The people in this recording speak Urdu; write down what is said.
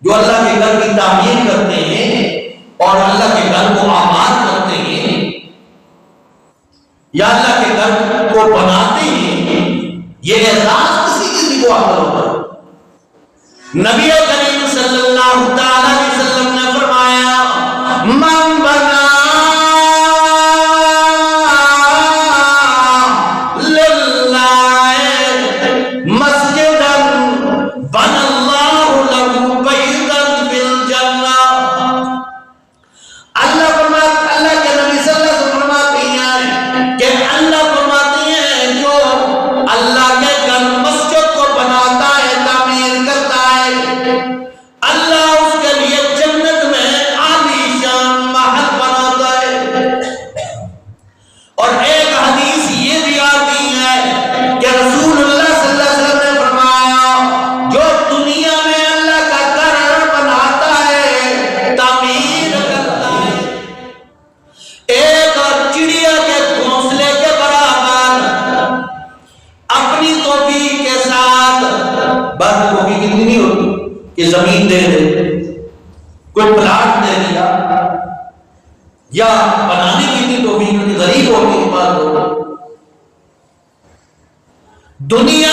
جو اللہ کے گھر کی تعمیر کرتے ہیں اور اللہ کے گھر کو آباد کرتے ہیں یا اللہ کے گھر کو بناتے ہیں، یہ احساس کسی کو آتا ہوتا ہے۔ نبی کریم صلی اللہ تعالی علیہ وسلم نے فرمایا من بنا للہ مسجدا بنا اللہ لہ بیتا فی الجنہ۔ اللہ کے نبی صلی اللہ علیہ وسلم فرماتے ہیں کہ اللہ فرماتے ہیں جو اللہ کے گھر مسجد کو بناتا ہے، تعمیر کرتا ہے، اللہ اس کے لیے جنت میں عالی شان محل بناتا ہے۔ اور ایک حدیث یہ بھی آتی ہے کہ رسول اللہ صلی اللہ علیہ وسلم نے فرمایا جو دنیا میں اللہ کا گھر بناتا ہے، تعمیر کرتا ہے، ایک چڑیا کے گھونسلے کے برابر اپنی توفیق کے ساتھ، بس توفیق اتنی نہیں ہوتی کہ زمین دے دے، کوئی پلاٹ دے دیا یا بنانے کی اتنی توفیق نہیں، غریب ہونے کی بات ہو، دنیا